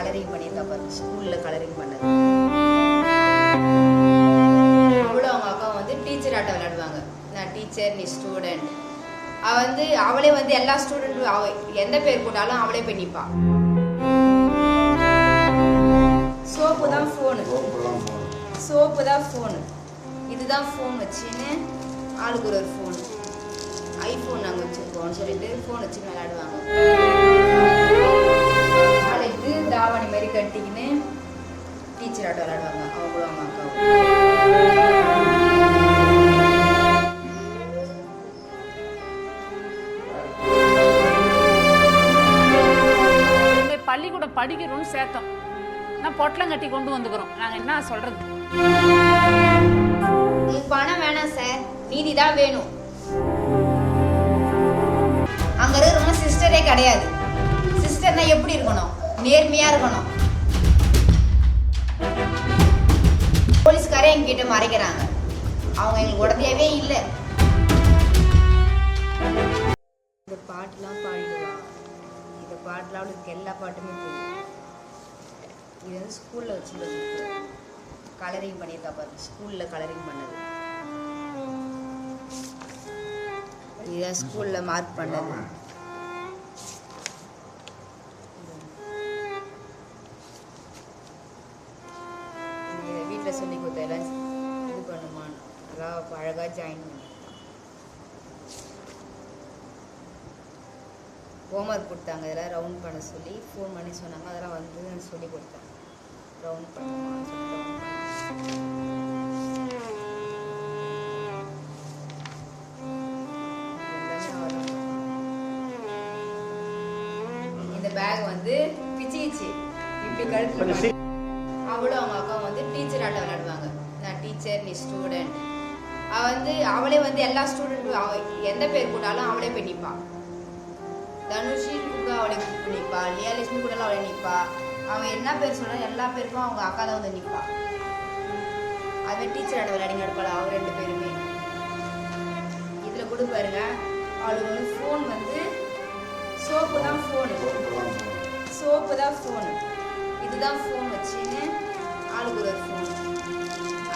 Colouring பண்ணியிருக்கா பாரு, ஸ்கூலில் கலரிங் பண்ணது. அவளும் அவங்க அக்கா வந்து டீச்சர் ஆட்டம் விளையாடுவாங்க. நான் டீச்சர், நீ ஸ்டூடெண்ட். அவளே வந்து எல்லா ஸ்டூடெண்ட்டும் எந்த பேர் போட்டாலும் அவளே போய் நிற்பா. சோப்பு தான் ஃபோனு, சோப்பு தான் ஃபோனு, இதுதான் ஃபோன் வச்சுன்னு ஆளுக்கு ஒரு ஃபோன். ஐஃபோன் நாங்கள் வச்சுருக்கோம்னு சொல்லிட்டு ஃபோன் வச்சுன்னு விளையாடுவாங்க. நாளைக்கு தாவணி மாதிரி கட்டிக்கின்னு டீச்சர் ஆட்டம் விளையாடுவாங்க அவங்களும் அவங்க அக்காவும். பள்ளிக்கூடம் படிக்கிறோம்னு சேர்த்தோம், நான் பொட்டலம் கட்டி கொண்டு வந்துக்கிறோம். நாங்கள் என்ன சொல்றது? பணம் வேணாம் சார், நீதி தான் வேணும். அங்க இருக்கிற சிஸ்டரே கிடையாது. சிஸ்டர்னா எப்படி இருக்கணும்? நேர்மையா இருக்கணும். போலீஸ்காரே எங்கிட்ட மறைக்கிறாங்க, அவங்க எங்களுக்கு உடனேவே இல்லை. இந்த பாட்டுலாம் பாடிடுவா. இந்த பாட்டுலாம் அவளுக்கு எல்லா பாட்டுமே தெரியும். இது வந்து ஸ்கூலில் வச்சுருந்தது, கலரிங் பண்ணியிருக்கா பாரு, ஸ்கூலில் கலரிங் பண்ணது. இதுதான் ஸ்கூலில் மார்க் பண்ணது. இதை வீட்டில் சொல்லி கொடுத்த எல்லாம் இது பண்ணுமான்னு அதான் அழகாக ஜாயின் பண்ணி ஹோம்ஒர்க் கொடுத்தாங்க. இதெல்லாம் ரவுண்ட் பண்ண சொல்லி ஃபோன் பண்ணி சொன்னாங்க. அதெல்லாம் வந்து சொல்லி கொடுத்தேன். ரவுண்ட் பண்ணுமான்னு சொல்லி ரவுண்ட் பண்ண. இந்த பேக் வந்து பிச்சிச்சு இப்படி கழுத்துல. அவளும் அவங்க அக்கா வந்து டீச்சர் ஆட்டம் விளையாடுவாங்க. நான் டீச்சர், நீ ஸ்டூடெண்ட். அவளே வந்து எல்லா ஸ்டூடெண்ட்டும் எந்த பேர் போட்டாலும் அவளே போய் நிற்பா. தனுஷி கூட அவளை நிற்பா, லியாலட்சுமி கூட அவளை நிற்பா. அவன் என்ன பேர் சொல்றான் எல்லா பேருக்கும் அவங்க அக்கா தான் வந்து நிற்பா. அதுவே டீச்சர் ஆட விளையாடி நடப்பாள் அவங்க ரெண்டு பேருமே. இதில் கூட பாருங்க, அவளுக்கு வந்து ஃபோன் வந்து சோப்பு தான் ஃபோனு, சோப்பு தான் ஃபோனு, இதுதான் ஃபோன் வச்சுன்னு ஆளுக்கு ஒரு ஃபோன்.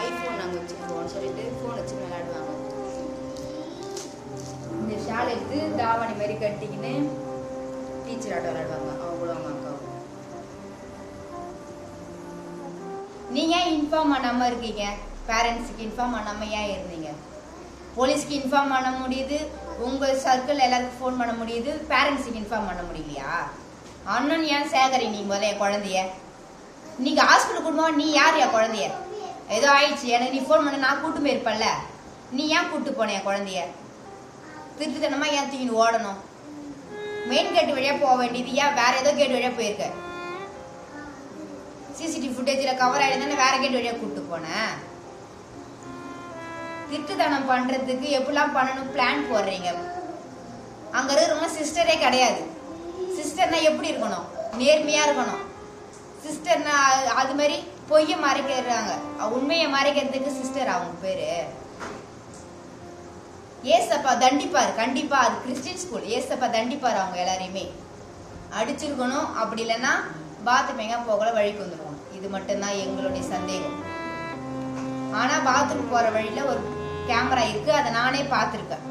ஐஃபோன் நாங்கள் வச்சுருக்கோம்னு சொல்லிட்டு ஃபோன் வச்சு விளையாடுவாங்க. இந்த ஷால் எடுத்து தாவணி மாதிரி கட்டிக்கின்னு டீச்சர் ஆட்டம் விளையாடுவாங்க அவங்களும் அவங்க அக்காவும். நீங்க ஏன் இன்ஃபார்ம் பண்ணாம இருக்கீங்க? பேரண்ட்ஸுக்கு இன்ஃபார்ம் பண்ணாம ஏன் இருந்தீங்க? போலீஸ்க்கு இன்ஃபார்ம் பண்ண முடியுது, உங்க சர்க்கிள் எல்லாருக்கும் ஃபோன் பண்ண முடியுது, பேரண்ட்ஸுக்கு இன்ஃபார்ம் பண்ண முடியலையா? அண்ணன் ஏன் சேகரி நீ முதல்ல என் குழந்தைய நீங்க ஹாஸ்பிட்டல் கூட்டுமா? நீ யார் என் குழந்தைய? ஏதோ ஆயிடுச்சு எனக்கு நீ ஃபோன் பண்ண, நான் கூட்டு போயிருப்பல்ல, நீ ஏன் கூட்டு போன என் குழந்தைய? திருட்டுத்தனமா ஏன் தூக்கின்னு ஓடணும்? மெயின் கேட் வழியா போக வேண்டியது ஏன் வேற ஏதோ கேட் வழியா போயிருக்க? சிசிடிவி ஃபுட்டேஜ்ல கவர் ஆயிடுதானே வேற கேட் வழியா கூட்டு போனேன். திருட்டுத்தனம் பண்றதுக்கு எப்படிலாம் பண்ணணும் பிளான் போடுறீங்க. அங்க இருக்கிறவங்க சிஸ்டரே கிடையாது. சிஸ்டர்னா எப்படி இருக்கணும்? நேர்மையா இருக்கணும். சிஸ்டர்னா அது மாதிரி பொய்ய மறைக்கிறாங்க, உண்மையை மறைக்கிறதுக்கு சிஸ்டர் அவங்க பேரு. ஏசப்பா தண்டிப்பாரு கண்டிப்பா. அது கிறிஸ்டின் ஸ்கூல், ஏசப்பா தண்டிப்பாரு அவங்க எல்லாரையுமே. அடிச்சிருக்கணும், அப்படி இல்லைன்னா பாத்ரூம் எங்க போகல வழிக்கு வந்துருக்கணும். இது மட்டும்தான் எங்களுடைய சந்தேகம். ஆனா பாத்ரூம் போற வழியில ஒரு கேமரா இருக்கு, அதை நானே பார்த்துருக்கேன்.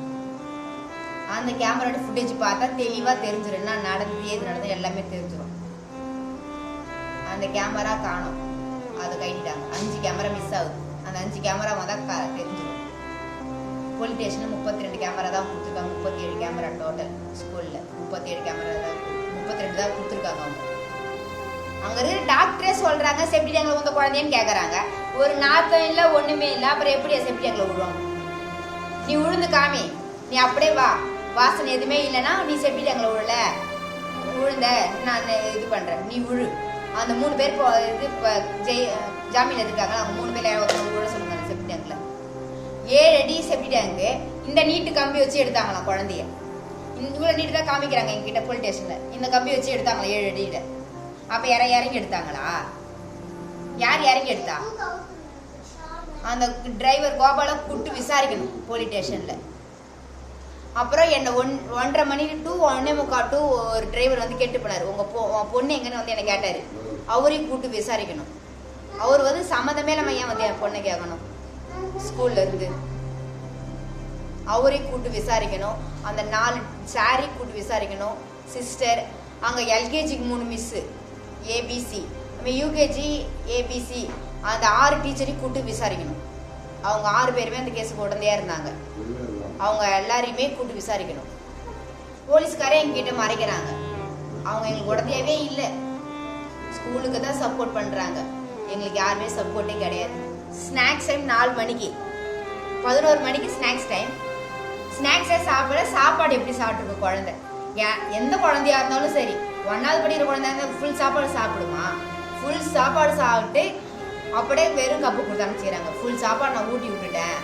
அந்த கேமராவோட ஃபுட்டேஜ் பார்த்தா தெளிவா தெரிஞ்சிடும் என்ன நடந்தது, ஏது நடந்தது எல்லாமே தெரிஞ்சிடும். அந்த கேமரா காணும், அதை கைட்டாங்க. 5 கேமரா மிஸ் ஆகுது. அந்த 5 கேமரா தான் தெரிஞ்சிடும். போலீஸ் ஸ்டேஷன்ல 32 கேமரா தான் கொடுத்துருக்காங்க. 37 கேமரா டோட்டல் ஸ்கூல்ல 37 கேமரா தான், 32 தான் கொடுத்துருக்காங்க. அவங்க அங்க இருக்கிற டாக்டரே சொல்றாங்க செப்டி டேங்க்ல உங்க குழந்தைன்னு கேக்குறாங்க. ஒரு நாத்தம் இல்ல ஒண்ணுமே இல்ல, அப்புறம் எப்படி செப்டி டேங்க்ல விடுவாங்க? நீ உழுந்து காமி, நீ அப்படியே வா, வாசனை எதுவுமே இல்லைன்னா நீ செப்டி டேங்க்ல விழுந்த நான் இது பண்றேன், நீ விழு. அந்த 3 பேர் இது ஜாமீன் எடுத்துருக்காங்க. அவங்க 3 பேர் விழ சொல்லுங்க அந்த செப்டி டேங்க்ல. 7 அடி செப்டி டேங்கு. இந்த நீட்டு கம்பி வச்சு எடுத்தாங்களாம் குழந்தைய. இவ்வளவு நீட்டு தான் காமிக்கிறாங்க எங்ககிட்ட போலீஸ் ஸ்டேஷன்ல. இந்த கம்பி வச்சு எடுத்தாங்களா 7 அடியில. அப்ப இறங்கி எடுத்தாங்களா? யார் இறங்கி எடுத்தா? அந்த டிரைவர் கோபால கூப்பிட்டு விசாரிக்கணும் போலீஸ் ஸ்டேஷன்ல. அப்புறம் என்னை 1:30 மணி to 1:45 to ஒரு டிரைவர் வந்து கேட்டு போனார், உங்கள் பொண்ணு எங்கன்னு வந்து என்னை கேட்டார். அவரையும் கூப்பிட்டு விசாரிக்கணும். அவர் வந்து சம்மந்தமே நம்ம ஏன் வந்து என் பொண்ணை கேட்கணும் ஸ்கூல்ல இருந்து? அவரையும் கூப்பிட்டு விசாரிக்கணும். அந்த 4 சாரி கூப்பிட்டு விசாரிக்கணும். சிஸ்டர் அங்கே எல்கேஜிக்கு 3 மிஸ்ஸு ஏபிசி, நம்ம யூகேஜி ஏபிசி, அந்த 6 டீச்சரையும் கூப்பிட்டு விசாரிக்கணும். அவங்க 6 பேருமே அந்த கேஸுக்கு உடனே இருந்தாங்க. அவங்க எல்லாரையுமே கூப்பிட்டு விசாரிக்கணும். போலீஸ்காரே எங்ககிட்ட மறைக்கிறாங்க. அவங்க எங்களுக்கு உடனேவே இல்லை, ஸ்கூலுக்கு தான் சப்போர்ட் பண்ணுறாங்க. எங்களுக்கு யாருமே சப்போர்ட்டே கிடையாது. ஸ்நாக்ஸ் டைம் 4 மணிக்கு, 11 மணிக்கு ஸ்நாக்ஸ் டைம். ஸ்நாக்ஸே சாப்பிட சாப்பாடு எப்படி சாப்பிட்ருக்கு குழந்தை? எந்த குழந்தையா இருந்தாலும் சரி, 1வது படிக்கிற குழந்தையா இருந்தால் ஃபுல் சாப்பாடு சாப்பிடுமா? ஃபுல் சாப்பாடு சாப்பிட்டு அப்படியே வெறும் கப்பு கொடுத்து அனுப்பிச்சிக்கிறாங்க. ஃபுல் சாப்பாடு நான் ஊட்டி விட்டுட்டேன்.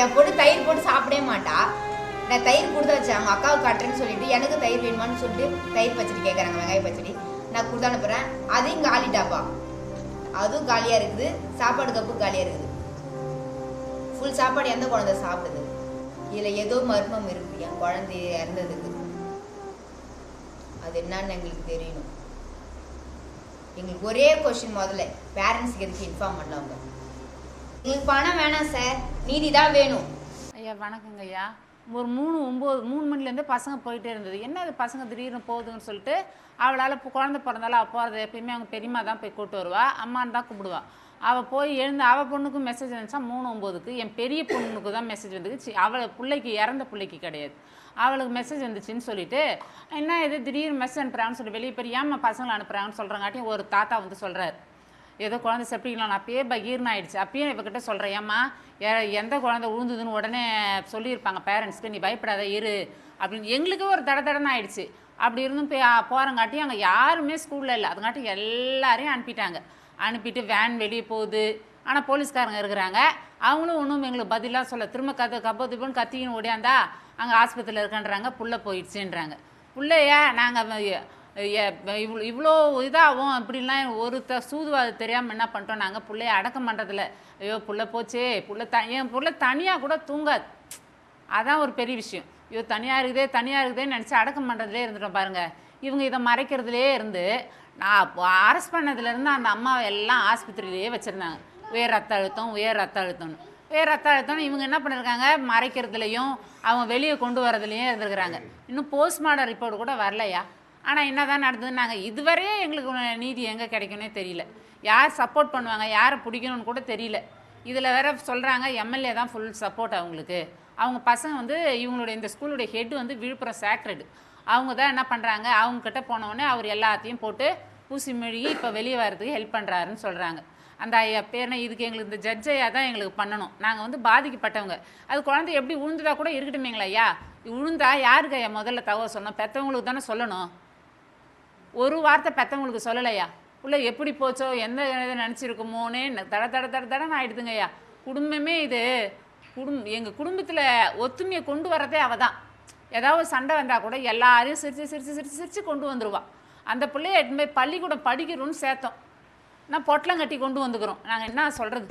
என் பொண்ணு தயிர் போட்டு சாப்பிடவே மாட்டா. நான் தயிர் கொடுத்து வச்சேன், அவங்க அக்காவுக்கு கட்டுறேன்னு சொல்லிட்டு எனக்கு தயிர் வேணுமான்னு சொல்லிட்டு தயிர் பச்சடி கேட்குறாங்க, வெங்காய பச்சடி. நான் கொடுத்து அனுப்புகிறேன். அதையும் காலி டாப்பா, அதுவும் காலியாக இருக்குது. சாப்பாடு கப்பு காலியாக இருக்குது. ஃபுல் சாப்பாடு எந்த குழந்தை சாப்பிடுது? இதில் ஏதோ மர்மம் இருக்குது என் குழந்தை இறந்ததுக்கு. அது என்னன்னு எங்களுக்கு தெரியணும். எங்களுக்கு ஒரே கொஸ்டின், முதல்ல பேரண்ட்ஸுக்கு எதுக்கு இன்ஃபார்ம் பண்ணலாங்க? எங்களுக்கு பணம் வேணாம் சார், நீதி தான் வேணும். ஐயா வணக்கங்க ஐயா. ஒரு 3 மணிலேருந்து பசங்க போயிட்டே இருந்தது. என்ன அது பசங்க திடீர்னு போகுதுன்னு சொல்லிட்டு அவளால் குழந்தை பிறந்தாலும் அவள் போகிறது எப்பயுமே அவங்க பெரியம்மா தான் போய் கூப்பிட்டு வருவா, அம்மான்னு தான் கூப்பிடுவா. அவள் போய் எழுந்து அவள் பொண்ணுக்கும் மெசேஜ் வந்துச்சா 3:09க்கு. என் பெரிய பொண்ணுக்கு தான் மெசேஜ் வந்துச்சு. அவளை பிள்ளைக்கு, இறந்த பிள்ளைக்கு கிடையாது, அவளுக்கு மெசேஜ் வந்துச்சுன்னு சொல்லிட்டு என்ன இது திடீர்னு மெசேஜ் அனுப்புகிறாங்கன்னு சொல்லி வெளியே பெரியாம பசங்களை அனுப்புகிறாங்கன்னு சொல்கிறாங்காட்டியும் ஒரு தாத்தா வந்து சொல்கிறார், ஏதோ குழந்தை செப்டிக்கலாம். அப்பயே பகீர்னு ஆயிடுச்சு. அப்பயே இவகிட்ட சொல்கிறேன், ஏம்மா எந்த குழந்தை விழுந்ததுன்னு உடனே சொல்லியிருப்பாங்க பேரண்ட்ஸ்க்கு, நீ பயப்படாத இரு அப்படின்னு. எங்களுக்கு ஒரு தடன்னு ஆயிடுச்சு. அப்படி இருந்தும் போகிறங்காட்டியும் அங்கே யாருமே ஸ்கூலில் இல்லை. அதுங்காட்டி எல்லாரையும் அனுப்பிட்டாங்க. அனுப்பிட்டு வேன் வெளியே போகுது. ஆனால் போலீஸ்காரங்க இருக்கிறாங்க, அவங்களும் ஒன்றும் எங்களுக்கு பதிலாக சொல்ல. திரும்ப கப்பத்துப்புன்னு கத்திக்கின்னு ஓடியாந்தா அங்கே ஆஸ்பத்திரியில் இருக்கன்றாங்க, புள்ள போயிடுச்சுன்றாங்க. புள்ளையா நாங்கள் இவ்வளோ இதாகும் அப்படின்லாம் ஒரு சூதுவாது தெரியாமல் என்ன பண்ணிட்டோம், நாங்கள் பிள்ளைய அடக்கம் பண்ணுறதில்ல. ஐயோ புள்ள போச்சே, என் புள்ள தனியாக கூட தூங்காது. அதான் ஒரு பெரிய விஷயம். ஐயோ தனியாக இருக்குதேன்னு நினச்சி அடக்கம் பண்ணுறதுலே இருந்துட்டோம் பாருங்கள். இவங்க இதை மறைக்கிறதுலே இருந்து நான் அரெஸ்ட் பண்ணதுலேருந்து அந்த அம்மாவை எல்லாம் ஆஸ்பத்திரியிலேயே வச்சுருந்தாங்க. உயர் ரத்த அழுத்தம்னு இவங்க என்ன பண்ணியிருக்காங்க, மறைக்கிறதுலையும் அவங்க வெளியே கொண்டு வரதுலையும் இருந்துருக்குறாங்க. இன்னும் போஸ்ட்மார்ட்டம் ரிப்போர்ட் கூட வரலையா. ஆனால் என்ன தான் நடந்ததுன்னாங்க, இதுவரையே எங்களுக்கு நீதி எங்கே கிடைக்கும்னே தெரியல. யார் சப்போர்ட் பண்ணுவாங்க, யாரை பிடிக்கணும்னு கூட தெரியல. இதில் வேற சொல்கிறாங்க எம்எல்ஏ தான் ஃபுல் சப்போர்ட் அவங்களுக்கு. அவங்க பசங்க வந்து இவங்களுடைய இந்த ஸ்கூலுடைய ஹெட் வந்து விழுப்புரம் சேக்ரட். அவங்க தான் என்ன பண்ணுறாங்க, அவங்கக்கிட்ட போனோடனே அவர் எல்லாத்தையும் போட்டு பூசி மெழுகி இப்போ வெளியே வர்றதுக்கு ஹெல்ப் பண்ணுறாருன்னு சொல்கிறாங்க. அந்த ஐயா பேர்னா இதுக்கு எங்களுக்கு இந்த ஜட்ஜையா தான் எங்களுக்கு பண்ணணும். நாங்கள் வந்து பாதிக்கப்பட்டவங்க. அது குழந்தை எப்படி உழுந்துதா கூட இருக்கட்டுமேங்களா ஐயா. உழுந்தா யாருக்கு ஐயா முதல்ல தகவல் சொன்னோம்? பெற்றவங்களுக்கு தானே சொல்லணும். ஒரு வார்த்தை பெற்றவங்களுக்கு சொல்லலையா. உள்ள எப்படி போச்சோ எந்த நினச்சிருக்குமோனே தடன்னு ஆகிடுதுங்க ஐயா. குடும்பமே இது எங்கள் குடும்பத்தில் ஒத்துமையை கொண்டு வரதே அவள் தான். ஏதாவது சண்டை வந்தால் கூட எல்லாரையும் சிரித்து கொண்டு வந்துடுவாள். அந்த பிள்ளைய எட்டுமே பள்ளிக்கூடம் படிக்கிறோன்னு சேர்த்தோம். நான் பொட்டலம் கட்டி கொண்டு வந்துக்கிறோம். நாங்கள் என்ன சொல்கிறது,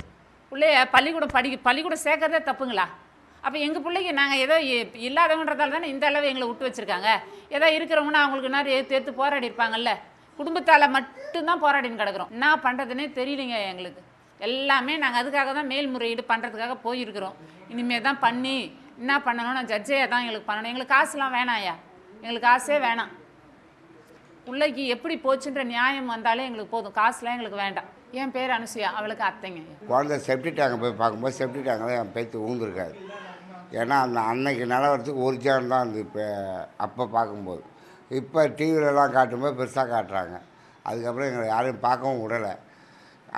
பிள்ளைய பள்ளிக்கூடம் சேர்க்கறதே தப்புங்களா? அப்போ எங்கள் பிள்ளைக்கு நாங்கள் ஏதோ இல்லாதவன்றதால தானே இந்த அளவு எங்களை விட்டு வச்சுருக்காங்க. ஏதோ இருக்கிறவங்கன்னா அவங்களுக்கு நிறைய தேர்த்து போராடி இருப்பாங்கல்ல. குடும்பத்தால் மட்டும்தான் போராடின்னு கிடக்குறோம். என்ன பண்ணுறதுனே தெரியலைங்க எங்களுக்கு. எல்லாமே நாங்கள் அதுக்காக தான் மேல்முறையீடு பண்ணுறதுக்காக போயிருக்கிறோம். இனிமேல் தான் பண்ணி என்ன பண்ணணும், நான் ஜட்ஜையாக தான் எங்களுக்கு பண்ணணும். எங்களுக்கு காசுலாம் வேணாயா, எங்களுக்கு காசே வேணாம். பிள்ளைக்கு எப்படி போச்சுன்ற நியாயம் வந்தாலே எங்களுக்கு போதும், காசுலாம் எங்களுக்கு வேண்டாம். என் பேர் அனுசுயா, அவளுக்கு அத்தைங்க. குழந்தை செப்டி டேங்கை போய் பார்க்கும்போது செப்டி டேங்கில் என் பேத்து ஊந்துருக்காது. ஏன்னா அந்த அன்னைக்கு நிலவரத்துக்கு ஒரு ஜான் தான் வந்து இப்போ அப்போ பார்க்கும்போது. இப்போ டிவிலெலாம் காட்டும்போது பெருசாக காட்டுறாங்க. அதுக்கப்புறம் எங்களை யாரையும் பார்க்கவும் விடலை.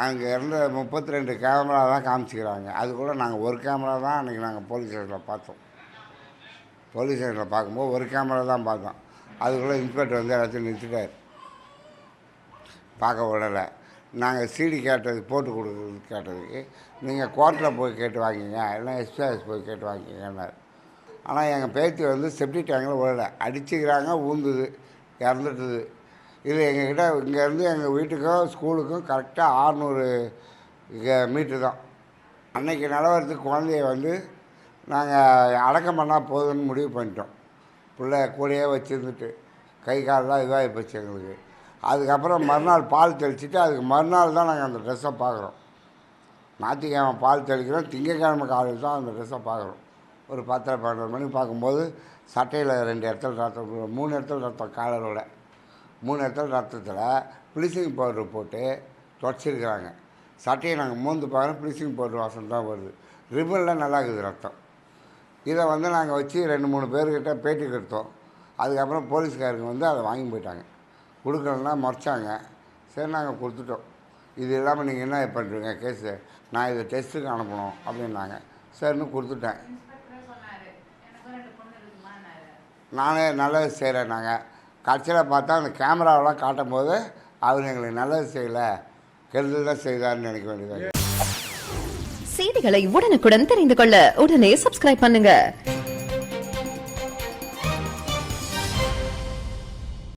அங்கே இருந்த 32 கேமரா தான் காமிச்சிக்கிறாங்க. அது கூட நாங்கள் ஒரு கேமரா தான் அன்றைக்கி நாங்கள் போலீஸ் ஸ்டேஷனில் பார்த்தோம். போலீஸ் ஸ்டேஷனில் பார்க்கும்போது ஒரு கேமரா தான் பார்த்தோம். அதுக்குள்ளே இன்ஸ்பெக்டர் வந்து எல்லாத்தையும் நிறுத்திட்டார், பார்க்க விடலை. நாங்கள் சிடி போட்டு கொடுக்குறது கேட்டதுக்கு நீங்கள் கோர்ட்டில் போய் கேட்டு வாங்கிங்க, இல்லைனா எஸ்பிஎஸ் போய் கேட்டு வாங்கிங்கன்னார். ஆனால் எங்கள் பேத்தி வந்து செப்டி டேங்கில் விடலை, அடிச்சுக்கிறாங்க, ஊந்துது, இறந்துட்டுது. இது எங்ககிட்ட இங்கேருந்து எங்கள் வீட்டுக்கும் ஸ்கூலுக்கும் கரெக்டாக 600 மீட்ரு தான். அன்றைக்கி நிலவரத்துக்கு குழந்தைய வந்து நாங்கள் அடக்கம் பண்ணால் போதும்னு முடிவு பண்ணிட்டோம். பிள்ளை கூடயே வச்சுருந்துட்டு கை காலெலாம் இதாகி போச்சு எங்களுக்கு. அதுக்கப்புறம் மறுநாள் பால் தெளிச்சுட்டு அதுக்கு மறுநாள் தான் நாங்கள் அந்த ட்ரெஸ்ஸை பார்க்குறோம். ஞாயிற்றுக்கிழமை பால் தெளிக்கிறோம், திங்கக்கிழமை காலையில் தான் அந்த ட்ரெஸ்ஸை பார்க்குறோம். ஒரு 10-12 மணிக்கு பார்க்கும்போது சட்டையில் 2 இடத்துல ரத்தம், 3 இடத்துல ரத்தம், காலரோட 3 இடத்துல ரத்தத்தில் ப்ளீச்சிங் பவுட்ரு போட்டு தொடச்சிருக்கிறாங்க. சட்டையை நாங்கள் மோந்து பார்க்குறோம், ப்ளீச்சிங் பவுட்ரு வாசம் தான் வருது. ரிப்பனில் நல்லா இருக்குது ரத்தம். இதை வந்து நாங்கள் வச்சு 2-3 பேர்கிட்ட பேட்டி கொடுத்தோம். அதுக்கப்புறம் போலீஸ்காரங்க வந்து அதை வாங்கி போயிட்டாங்க. கொடுக்கலன்னா மறைச்சாங்க. சரி நாங்கள் கொடுத்துட்டோம். இது இல்லாமல் நீங்கள் என்ன பண்ணுறீங்க கேஸு, நான் இதை டெஸ்ட்டுக்கு அனுப்பணும் அப்படின்னாங்க. சரின்னு கொடுத்துட்டேன். நானே நல்லது செய்கிறேன். நாங்கள் கட்சியில் பார்த்தா அந்த கேமராவெலாம் காட்டும் போது அவர் எங்களுக்கு நல்லது செய்யலை, கெடுதல் தான் செய்தார்னு நினைக்க வேண்டியதாக. செய்திகளை உடனுக்குடன் தெரிந்து கொள்ள உடனே சப்ஸ்கிரைப் பண்ணுங்க.